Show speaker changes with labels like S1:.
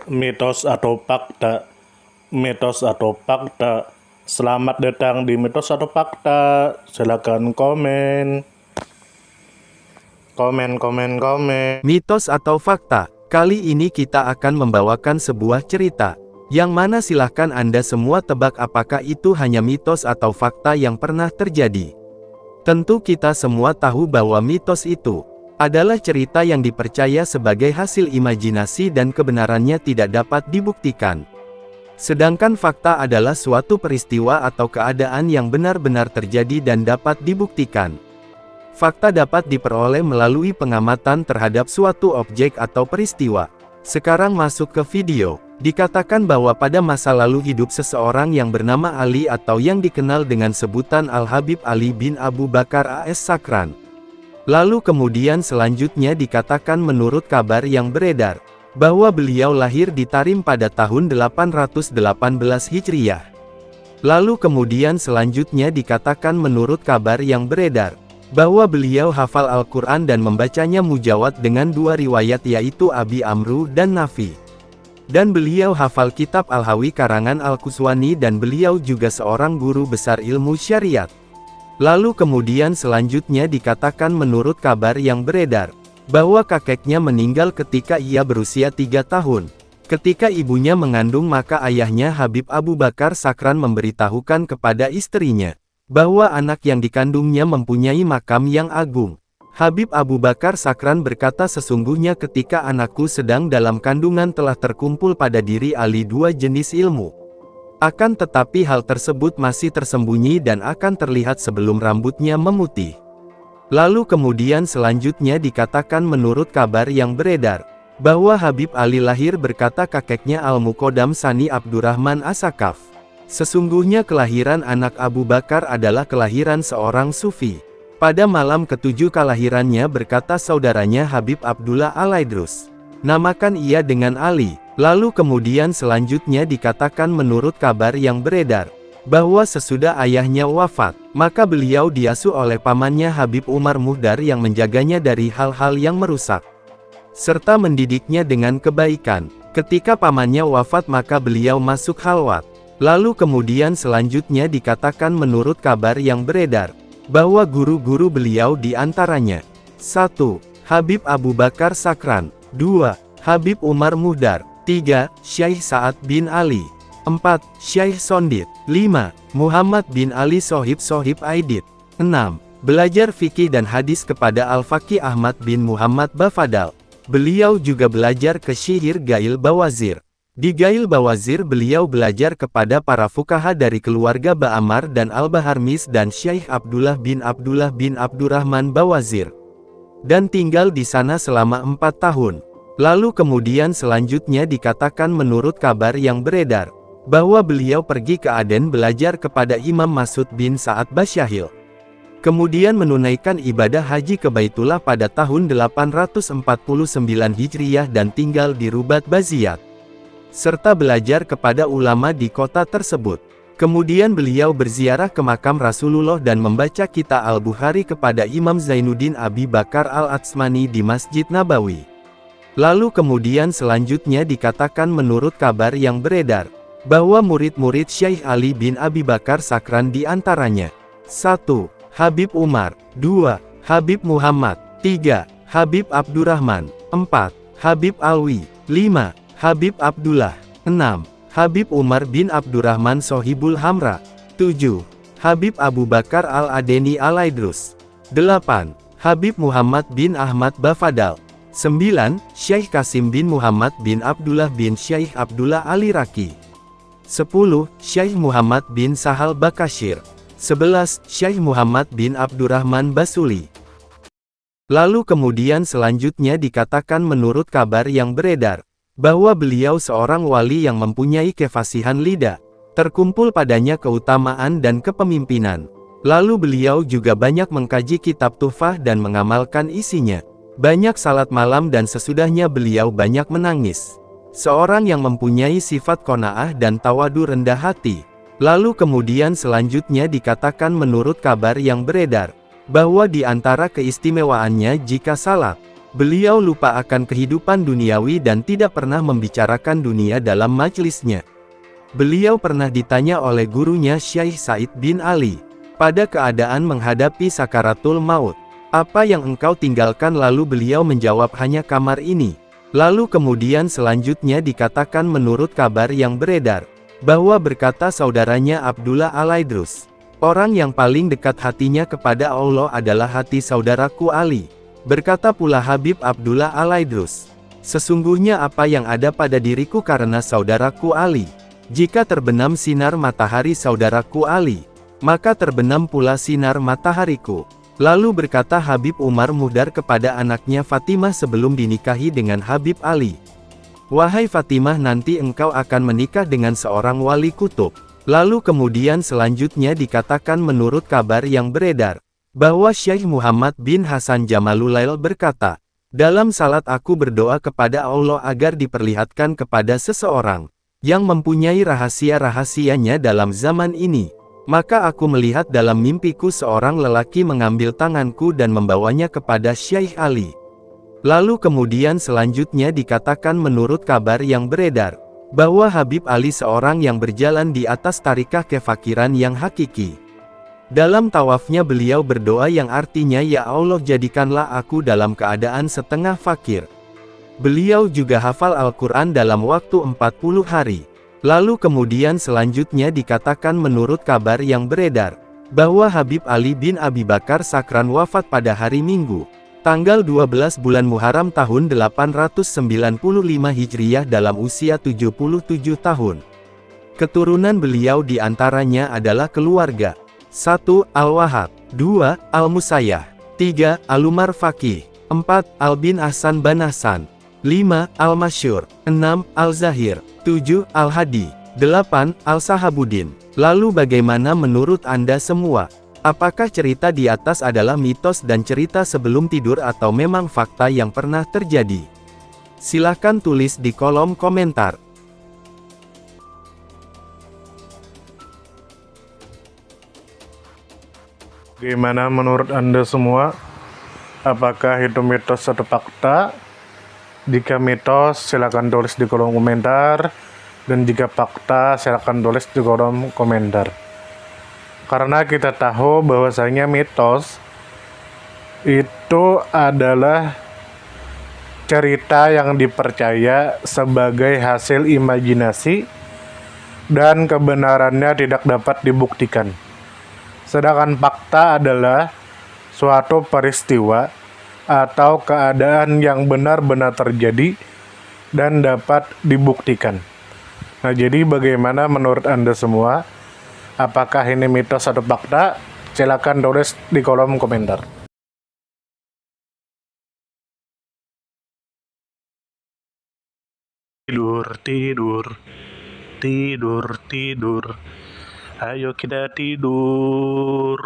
S1: Mitos atau fakta? Mitos atau fakta? Selamat datang di mitos atau fakta. Silakan komen. Komen.
S2: Mitos atau fakta? Kali ini kita akan membawakan sebuah cerita, yang mana silahkan Anda semua tebak apakah itu hanya mitos atau fakta yang pernah terjadi. Tentu kita semua tahu bahwa mitos itu adalah cerita yang dipercaya sebagai hasil imajinasi dan kebenarannya tidak dapat dibuktikan. Sedangkan fakta adalah suatu peristiwa atau keadaan yang benar-benar terjadi dan dapat dibuktikan. Fakta dapat diperoleh melalui pengamatan terhadap suatu objek atau peristiwa. Sekarang masuk ke video. Dikatakan bahwa pada masa lalu hidup seseorang yang bernama Ali atau yang dikenal dengan sebutan Al-Habib Ali bin Abu Bakar AS Sakran. Lalu kemudian selanjutnya dikatakan menurut kabar yang beredar, bahwa beliau lahir di Tarim pada tahun 818 Hijriah. Lalu kemudian selanjutnya dikatakan menurut kabar yang beredar, bahwa beliau hafal Al-Quran dan membacanya mujawad dengan dua riwayat yaitu Abi Amru dan Nafi. Dan beliau hafal kitab Al-Hawi karangan Al-Quswani dan beliau juga seorang guru besar ilmu syariat. Lalu kemudian selanjutnya dikatakan menurut kabar yang beredar, bahwa kakeknya meninggal ketika ia berusia 3 tahun. Ketika ibunya mengandung maka ayahnya Habib Abu Bakar Sakran memberitahukan kepada istrinya, bahwa anak yang dikandungnya mempunyai makam yang agung. Habib Abu Bakar Sakran berkata sesungguhnya ketika anakku sedang dalam kandungan telah terkumpul pada diri Ali dua jenis ilmu. Akan tetapi hal tersebut masih tersembunyi dan akan terlihat sebelum rambutnya memutih. Lalu kemudian selanjutnya dikatakan menurut kabar yang beredar, bahwa Habib Ali lahir berkata kakeknya Al-Muqaddam Sani Abdurrahman As-Sakaf. Sesungguhnya kelahiran anak Abu Bakar adalah kelahiran seorang sufi. Pada malam ketujuh kelahirannya berkata saudaranya Habib Abdullah Al-Aidrus, namakan ia dengan Ali. Lalu kemudian selanjutnya dikatakan menurut kabar yang beredar, bahwa sesudah ayahnya wafat, maka beliau diasuh oleh pamannya Habib Umar Muhdar yang menjaganya dari hal-hal yang merusak, serta mendidiknya dengan kebaikan. Ketika pamannya wafat maka beliau masuk khalwat. Lalu kemudian selanjutnya dikatakan menurut kabar yang beredar, bahwa guru-guru beliau diantaranya 1. Habib Abu Bakar Sakran 2. Habib Umar Muhdar 3. Syekh Sa'ad bin Ali 4. Syekh Sondit 5. Muhammad bin Ali Sohib Aidit 6. Belajar fikih dan hadis kepada Al-Faqih Ahmad bin Muhammad Bafadal. Beliau juga belajar ke Syihir Gail Bawazir. Di Gail Bawazir beliau belajar kepada para fukaha dari keluarga Ba'amar dan Al-Baharmis dan Syekh Abdullah bin Abdurrahman Bawazir. Dan tinggal di sana selama 4 tahun. Lalu kemudian selanjutnya dikatakan menurut kabar yang beredar, bahwa beliau pergi ke Aden belajar kepada Imam Masud bin Sa'ad Basyahil. Kemudian menunaikan ibadah haji ke Baitullah pada tahun 849 Hijriah dan tinggal di Rubat Baziyat. Serta belajar kepada ulama di kota tersebut. Kemudian beliau berziarah ke makam Rasulullah dan membaca kitab Al-Bukhari kepada Imam Zainuddin Abi Bakar Al-Atsmani di Masjid Nabawi. Lalu kemudian selanjutnya dikatakan menurut kabar yang beredar, bahwa murid-murid Syekh Ali bin Abi Bakar Sakran diantaranya 1. Habib Umar 2. Habib Muhammad 3. Habib Abdurrahman 4. Habib Alwi 5. Habib Abdullah 6. Habib Umar bin Abdurrahman Sohibul Hamra 7. Habib Abu Bakar Al-Adeni Al-Aidrus 8. Habib Muhammad bin Ahmad Bafadal 9. Syekh Kasim bin Muhammad bin Abdullah bin Syekh Abdullah Ali Raki 10. Syekh Muhammad bin Sahal Bakashir 11. Syekh Muhammad bin Abdurrahman Basuli. Lalu kemudian selanjutnya dikatakan menurut kabar yang beredar, bahwa beliau seorang wali yang mempunyai kefasihan lidah, terkumpul padanya keutamaan dan kepemimpinan. Lalu beliau juga banyak mengkaji kitab Tuhfah dan mengamalkan isinya. Banyak salat malam dan sesudahnya beliau banyak menangis. Seorang yang mempunyai sifat qanaah dan tawadu rendah hati. Lalu kemudian selanjutnya dikatakan menurut kabar yang beredar, bahwa di antara keistimewaannya jika salat, Beliau lupa akan kehidupan duniawi dan tidak pernah membicarakan dunia dalam majelisnya. Beliau pernah ditanya oleh gurunya Syekh Said bin Ali, pada keadaan menghadapi sakaratul maut, "Apa yang engkau tinggalkan?" Lalu beliau menjawab, "Hanya kamar ini." Lalu kemudian selanjutnya dikatakan menurut kabar yang beredar, bahwa berkata saudaranya Abdullah Al-Aidrus, "Orang yang paling dekat hatinya kepada Allah adalah hati saudaraku Ali." Berkata pula Habib Abdullah Al-Aidrus, "Sesungguhnya apa yang ada pada diriku karena saudaraku Ali. Jika terbenam sinar matahari saudaraku Ali, maka terbenam pula sinar matahariku." Lalu berkata Habib Umar Muhdar kepada anaknya Fatimah sebelum dinikahi dengan Habib Ali, "Wahai Fatimah, nanti engkau akan menikah dengan seorang wali kutub." Lalu kemudian selanjutnya dikatakan menurut kabar yang beredar, bahwa Syekh Muhammad bin Hasan Jamalulail berkata, "Dalam salat aku berdoa kepada Allah agar diperlihatkan kepada seseorang yang mempunyai rahasia-rahasianya dalam zaman ini. Maka aku melihat dalam mimpiku seorang lelaki mengambil tanganku dan membawanya kepada Syekh Ali." Lalu kemudian selanjutnya dikatakan menurut kabar yang beredar, bahwa Habib Ali seorang yang berjalan di atas tarikah kefakiran yang hakiki. Dalam tawafnya beliau berdoa yang artinya, "Ya Allah, jadikanlah aku dalam keadaan setengah fakir." Beliau juga hafal Al-Quran dalam waktu 40 hari. Lalu kemudian selanjutnya dikatakan menurut kabar yang beredar, bahwa Habib Ali bin Abi Bakar sakran wafat pada hari Minggu, tanggal 12 bulan Muharram tahun 895 Hijriyah dalam usia 77 tahun. Keturunan beliau diantaranya adalah keluarga: 1. Al-Wahab, 2. Al-Musayyah, 3. Al-Umar Faqih, 4. Al-Bin Ahsan Banasan, 5. Al-Masyur, 6. Al-Zahir, 7. Al-Hadi, 8. Al-Sahabuddin. Lalu bagaimana menurut Anda semua? Apakah cerita di atas adalah mitos dan cerita sebelum tidur atau memang fakta yang pernah terjadi? Silahkan tulis di kolom komentar.
S1: Gimana menurut Anda semua? Apakah itu mitos atau fakta? Jika mitos, silakan tulis di kolom komentar. Dan jika fakta, silakan tulis di kolom komentar. Karena kita tahu bahwasanya mitos itu adalah cerita yang dipercaya sebagai hasil imajinasi dan kebenarannya tidak dapat dibuktikan. Sedangkan fakta adalah suatu peristiwa atau keadaan yang benar-benar terjadi dan dapat dibuktikan. Nah, jadi bagaimana menurut Anda semua? Apakah ini mitos atau fakta? Silakan tulis di kolom komentar. Tidur, tidur, tidur, tidur. Ayo kita tidur.